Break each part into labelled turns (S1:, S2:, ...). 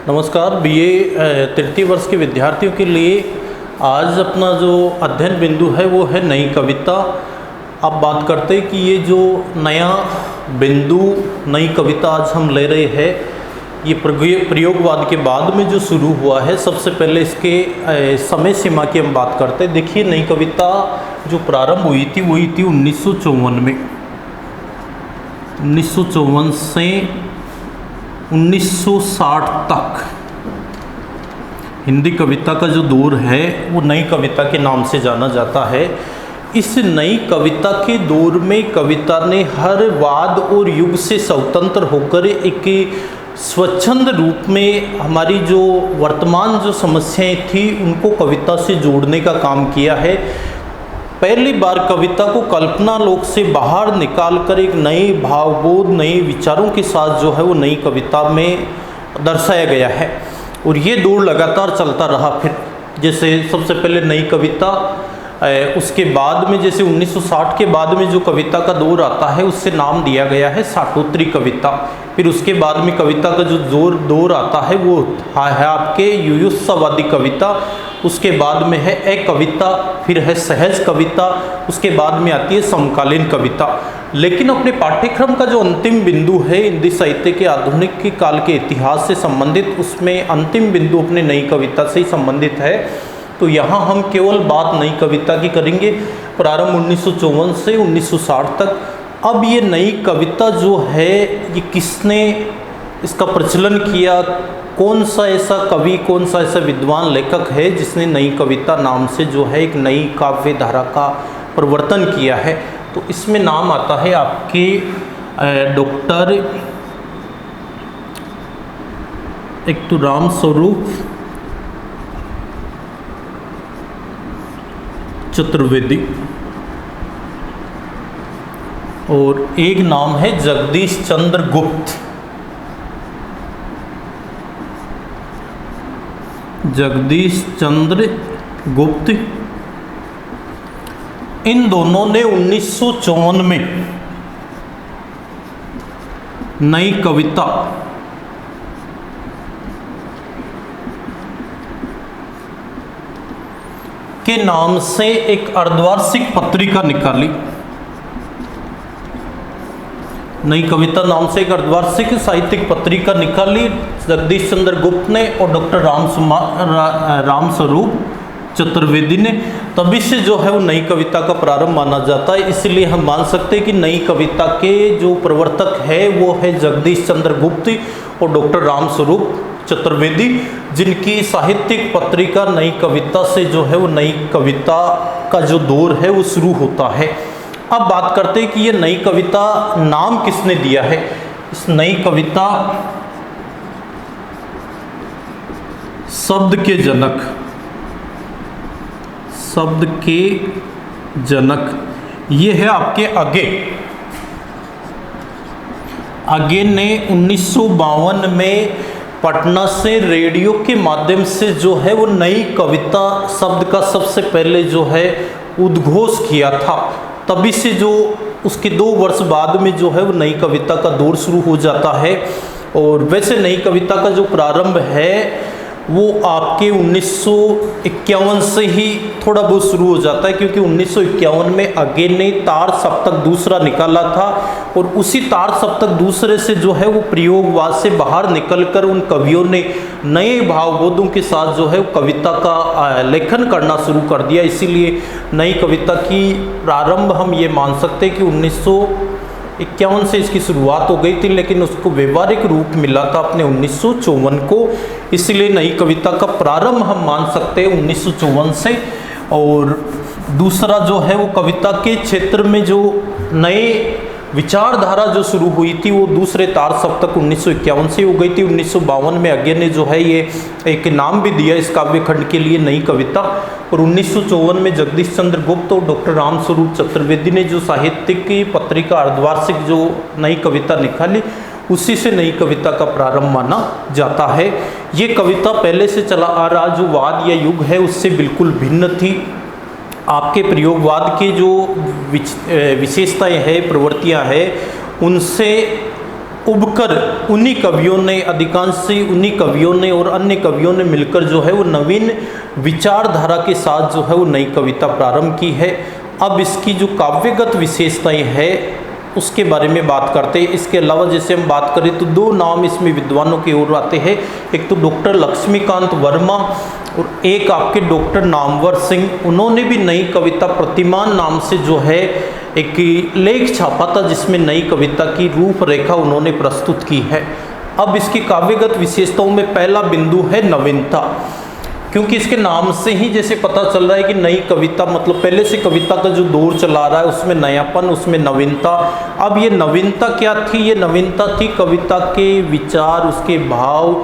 S1: नमस्कार। बीए तृतीय वर्ष के विद्यार्थियों के लिए आज अपना जो अध्ययन बिंदु है वो है नई कविता। अब बात करते हैं कि ये जो नया बिंदु नई कविता आज हम ले रहे हैं, ये प्रयोगवाद के बाद में जो शुरू हुआ है। सबसे पहले इसके समय सीमा की हम बात करते हैं। देखिए, नई कविता जो प्रारंभ हुई थी वही थी 1954 में। 1954 से 1960 तक हिंदी कविता का जो दौर है वो नई कविता के नाम से जाना जाता है। इस नई कविता के दौर में कविता ने हर वाद और युग से स्वतंत्र होकर एक स्वच्छंद रूप में हमारी जो वर्तमान जो समस्याएं थी उनको कविता से जोड़ने का काम किया है। पहली बार कविता को कल्पना लोक से बाहर निकालकर एक नए भावबोध, नए विचारों के साथ जो है वो नई कविता में दर्शाया गया है और ये दौर लगातार चलता रहा। फिर जैसे सबसे पहले नई कविता, उसके बाद में जैसे 1960 के बाद में जो कविता का दौर आता है उससे नाम दिया गया है साठोत्तरी कविता। फिर उसके बाद में कविता का जो दौर आता है वो है आपके युयुत्सावादी कविता। उसके बाद में है एक कविता, फिर है सहज कविता, उसके बाद में आती है समकालीन कविता। लेकिन अपने पाठ्यक्रम का जो अंतिम बिंदु है हिंदी साहित्य के आधुनिक के काल के इतिहास से संबंधित, उसमें अंतिम बिंदु अपने नई कविता से ही संबंधित है। तो यहाँ हम केवल बात नई कविता की करेंगे, प्रारंभ 1954 से 1960 तक। अब ये नई कविता जो है ये किसने इसका प्रचलन किया, कौन सा ऐसा कवि, कौन सा ऐसा विद्वान लेखक है जिसने नई कविता नाम से जो है एक नई काव्य धारा का प्रवर्तन किया है। तो इसमें नाम आता है आपके डॉक्टर एक तो राम स्वरूप चतुर्वेदी और एक नाम है जगदीश चंद्र गुप्त। जगदीश चंद्र गुप्त, इन दोनों ने 1954 में नई कविता के नाम से एक अर्धवार्षिक पत्रिका निकाली। नई कविता नाम से एक अर्धवार्षिक साहित्यिक पत्रिका निकाली जगदीश चंद्र गुप्त ने और डॉक्टर राम स्वरूप चतुर्वेदी ने। तभी से जो है वो नई कविता का प्रारंभ माना जाता है। इसलिए हम मान सकते हैं कि नई कविता के जो प्रवर्तक है वो है जगदीश चंद्र गुप्त और डॉक्टर राम स्वरूप चतुर्वेदी, जिनकी साहित्यिक पत्रिका नई कविता से जो है वो नई कविता का जो दौर है वो शुरू होता है। अब बात करते हैं कि ये नई कविता नाम किसने दिया है। इस नई कविता शब्द के जनक, शब्द के जनक ये है आपके आगे ने 1952 में पटना से रेडियो के माध्यम से जो है वो नई कविता शब्द का सबसे पहले जो है उद्घोष किया था। तभी से जो उसके 2 वर्ष बाद में जो है वो नई कविता का दौर शुरू हो जाता है। और वैसे नई कविता का जो प्रारंभ है वो आपके 1951 से ही थोड़ा बहुत शुरू हो जाता है, क्योंकि 1951 में आगे ने तार सप्तक दूसरा निकाला था और उसी तार सप्तक दूसरे से जो है वो प्रयोगवाद से बाहर निकलकर उन कवियों ने नए भावबोधों के साथ जो है कविता का लेखन करना शुरू कर दिया। इसीलिए नई कविता की प्रारंभ हम ये मान सकते हैं कि 1951 से इसकी शुरुआत हो गई थी, लेकिन उसको व्यवहारिक रूप मिला था अपने 1954 को। इसलिए नई कविता का प्रारंभ हम मान सकते हैं 1954 से। और दूसरा जो है वो कविता के क्षेत्र में जो नए विचारधारा जो शुरू हुई थी वो दूसरे तार सप्तक 1951 से हो गई थी। 1952 में आगे ने जो है ये एक नाम भी दिया इस काव्य खंड के लिए नई कविता। और 1954 में जगदीश चंद्र गुप्त और डॉक्टर राम स्वरूप चतुर्वेदी ने जो साहित्यिक की पत्रिका अर्धवार्षिक जो नई कविता निकाली, उसी से नई कविता का प्रारंभ माना जाता है। ये कविता पहले से चला आ रहा जो वाद या युग है उससे बिल्कुल भिन्न थी। आपके प्रयोगवाद के जो विशेषताएं हैं, प्रवृत्तियां हैं, उनसे उबकर उन्हीं कवियों ने, अधिकांश उन्हीं कवियों ने और अन्य कवियों ने मिलकर जो है वो नवीन विचारधारा के साथ जो है वो नई कविता प्रारंभ की है। अब इसकी जो काव्यगत विशेषताएं है उसके बारे में बात करते हैं। इसके अलावा जैसे हम बात करें तो दो नाम इसमें विद्वानों की ओर आते हैं, एक तो डॉक्टर लक्ष्मीकांत वर्मा और एक आपके डॉक्टर नामवर सिंह। उन्होंने भी नई कविता प्रतिमान नाम से जो है एक लेख छापा था जिसमें नई कविता की रूपरेखा उन्होंने प्रस्तुत की है। अब इसकी काव्यगत विशेषताओं में पहला बिंदु है नवीनता, क्योंकि इसके नाम से ही जैसे पता चल रहा है कि नई कविता मतलब पहले से कविता का जो दौर चला रहा है उसमें नयापन, उसमें नवीनता। अब ये नवीनता क्या थी? ये नवीनता थी कविता के विचार, उसके भाव,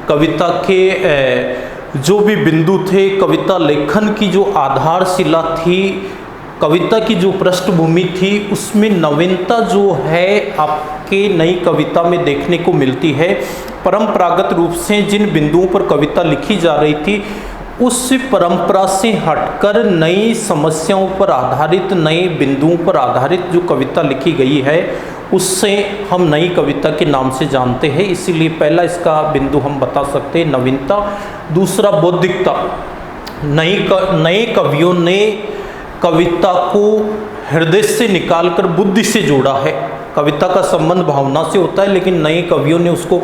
S1: कविता के जो भी बिंदु थे, कविता लेखन की जो आधारशिला थी, कविता की जो पृष्ठभूमि थी, उसमें नवीनता जो है आपके नई कविता में देखने को मिलती है। परंपरागत रूप से जिन बिंदुओं पर कविता लिखी जा रही थी उस परंपरा से हटकर नई समस्याओं पर आधारित, नए बिंदुओं पर आधारित जो कविता लिखी गई है उससे हम नई कविता के नाम से जानते हैं। इसीलिए पहला इसका बिंदु हम बता सकते हैं नवीनता। दूसरा बौद्धिकता। नए कवियों ने कविता को हृदय से निकालकर बुद्धि से जोड़ा है। कविता का संबंध भावना से होता है, लेकिन नए कवियों ने उसको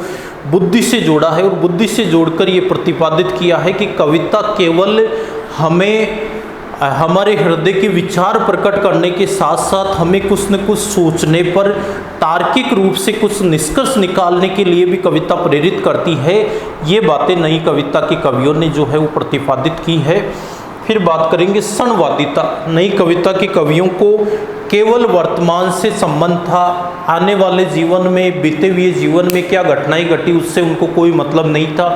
S1: बुद्धि से जोड़ा है और बुद्धि से जोड़कर ये प्रतिपादित किया है कि कविता केवल हमें हमारे हृदय के विचार प्रकट करने के साथ साथ हमें कुछ न कुछ सोचने पर, तार्किक रूप से कुछ निष्कर्ष निकालने के लिए भी कविता प्रेरित करती है। ये बातें नई कविता के कवियों ने जो है वो प्रतिपादित की है। फिर बात करेंगे क्षणवादिता। नई कविता के कवियों को केवल वर्तमान से संबंध था, आने वाले जीवन में, बीते हुए जीवन में क्या घटनाएं घटी उससे उनको कोई मतलब नहीं था।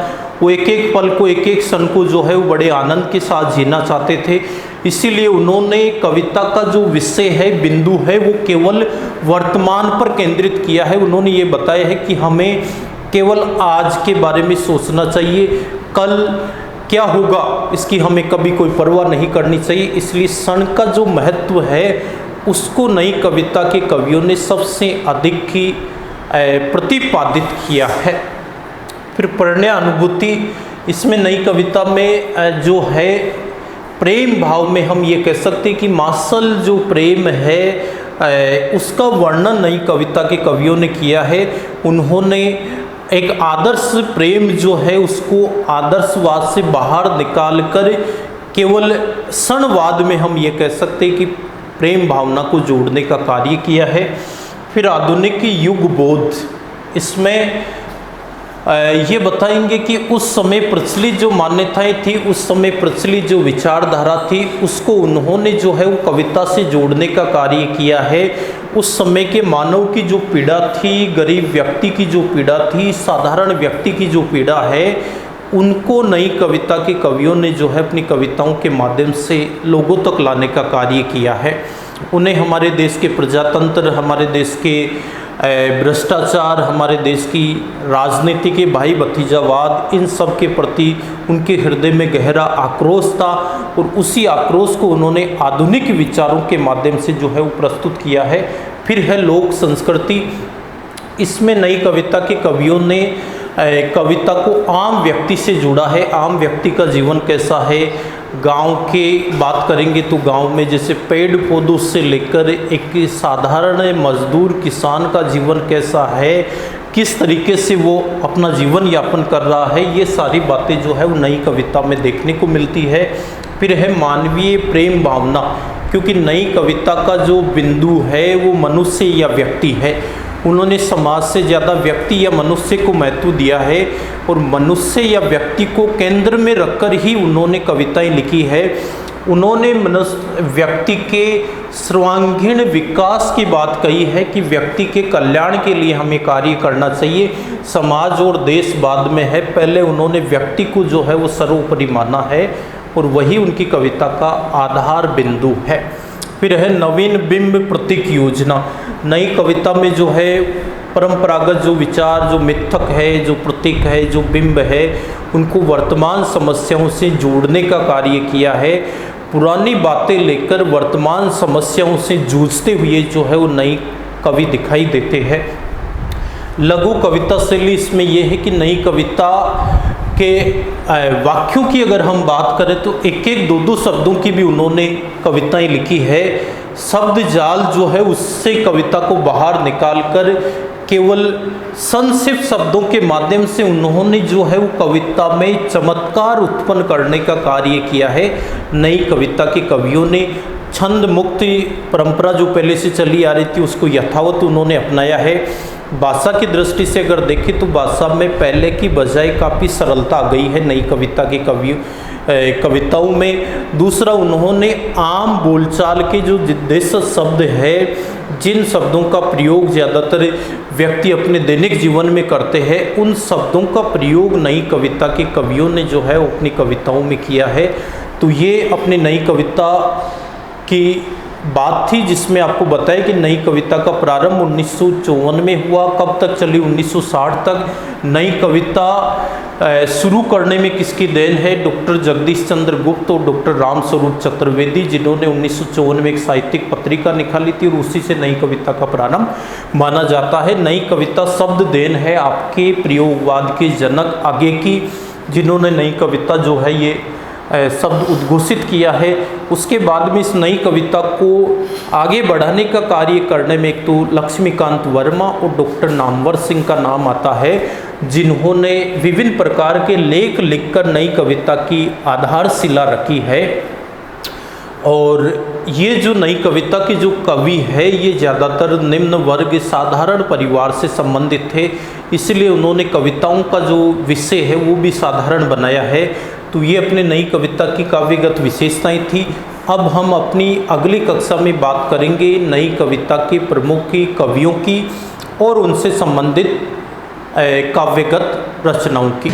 S1: वो एक एक पल को, एक एक क्षण को जो है वो बड़े आनंद के साथ जीना चाहते थे। इसीलिए उन्होंने कविता का जो विषय है, बिंदु है, वो केवल वर्तमान पर केंद्रित किया है। उन्होंने ये बताया है कि हमें केवल आज के बारे में सोचना चाहिए, कल क्या होगा इसकी हमें कभी कोई परवाह नहीं करनी चाहिए। इसलिए क्षण का जो महत्व है उसको नई कविता के कवियों ने सबसे अधिक ही प्रतिपादित किया है। फिर प्रणय अनुभूति। इसमें नई कविता में जो है प्रेम भाव में हम ये कह सकते हैं कि मासल जो प्रेम है उसका वर्णन नई कविता के कवियों ने किया है। उन्होंने एक आदर्श प्रेम जो है उसको आदर्शवाद से बाहर निकालकर केवल क्षणवाद में हम ये कह सकते हैं कि प्रेम भावना को जोड़ने का कार्य किया है। फिर आधुनिक युग बोध। इसमें ये बताएंगे कि उस समय प्रचलित जो मान्यताएं थी, उस समय प्रचलित जो विचारधारा थी, उसको उन्होंने जो है वो कविता से जोड़ने का कार्य किया है। उस समय के मानव की जो पीड़ा थी, गरीब व्यक्ति की जो पीड़ा थी, साधारण व्यक्ति की जो पीड़ा है, उनको नई कविता के कवियों ने जो है अपनी कविताओं के माध्यम से लोगों तक लाने का कार्य किया है। उन्हें हमारे देश के प्रजातंत्र, हमारे देश के भ्रष्टाचार, हमारे देश की राजनीति के भाई भतीजावाद, इन सब के प्रति उनके हृदय में गहरा आक्रोश था और उसी आक्रोश को उन्होंने आधुनिक विचारों के माध्यम से जो है वो प्रस्तुत किया है। फिर है लोक संस्कृति। इसमें नई कविता के कवियों ने कविता को आम व्यक्ति से जुड़ा है। आम व्यक्ति का जीवन कैसा है, गांव के बात करेंगे तो गांव में जैसे पेड़ पौधों से लेकर एक साधारण मजदूर किसान का जीवन कैसा है, किस तरीके से वो अपना जीवन यापन कर रहा है, ये सारी बातें जो है वो नई कविता में देखने को मिलती है। फिर है मानवीय प्रेम भावना, क्योंकि नई कविता का जो बिंदु है वो मनुष्य या व्यक्ति है। उन्होंने समाज से ज़्यादा व्यक्ति या मनुष्य को महत्व दिया है और मनुष्य या व्यक्ति को केंद्र में रखकर ही उन्होंने कविताएं लिखी है। उन्होंने व्यक्ति के सर्वांगीण विकास की बात कही है कि व्यक्ति के कल्याण के लिए हमें कार्य करना चाहिए। समाज और देश बाद में है, पहले उन्होंने व्यक्ति को जो है वो सर्वोपरि माना है और वही उनकी कविता का आधार बिंदु है। फिर है नवीन बिंब प्रतीक योजना। नई कविता में जो है परंपरागत जो विचार, जो मिथक है, जो प्रतीक है, जो बिंब है, उनको वर्तमान समस्याओं से जोड़ने का कार्य किया है। पुरानी बातें लेकर वर्तमान समस्याओं से जूझते हुए जो है वो नई कवि दिखाई देते हैं। लघु कविता शैली इसमें यह है कि नई कविता के वाक्यों की अगर हम बात करें तो एक एक दो दो शब्दों की भी उन्होंने कविताएं लिखी है। शब्द जाल जो है उससे कविता को बाहर निकालकर केवल संक्षिप्त शब्दों के माध्यम से उन्होंने जो है वो कविता में चमत्कार उत्पन्न करने का कार्य किया है। नई कविता के कवियों ने छंद मुक्ति परंपरा जो पहले से चली आ रही थी उसको यथावत उन्होंने अपनाया है। भाषा की दृष्टि से अगर देखें तो भाषा में पहले की बजाय काफ़ी सरलता आ गई है नई कविता के कविताओं में। दूसरा, उन्होंने आम बोलचाल के जो देश शब्द है, जिन शब्दों का प्रयोग ज़्यादातर व्यक्ति अपने दैनिक जीवन में करते हैं, उन शब्दों का प्रयोग नई कविता के कवियों ने जो है अपनी कविताओं में किया है। तो ये अपनी नई कविता की बात थी जिसमें आपको बताया कि नई कविता का प्रारंभ 1954 में हुआ। कब तक चली? 1960 तक। नई कविता शुरू करने में किसकी देन है? डॉक्टर जगदीश चंद्र गुप्त और डॉक्टर रामस्वरूप चतुर्वेदी, जिन्होंने 1954 में एक साहित्यिक पत्रिका निकाली थी और उसी से नई कविता का प्रारंभ माना जाता है। नई कविता शब्द देन है आपके प्रयोगवाद के जनक आगे की, जिन्होंने नई कविता जो है ये शब्द उद्घोषित किया है। उसके बाद में इस नई कविता को आगे बढ़ाने का कार्य करने में एक तो लक्ष्मीकांत वर्मा और डॉक्टर नामवर सिंह का नाम आता है, जिन्होंने विभिन्न प्रकार के लेख लिखकर नई कविता की आधारशिला रखी है। और ये जो नई कविता के जो कवि है ये ज़्यादातर निम्न वर्ग साधारण परिवार से संबंधित थे, इसलिए उन्होंने कविताओं का जो विषय है वो भी साधारण बनाया है। तो ये अपने नई कविता की काव्यगत विशेषताएं थी। अब हम अपनी अगली कक्षा में बात करेंगे नई कविता के प्रमुख कवियों की और उनसे संबंधित काव्यगत रचनाओं की।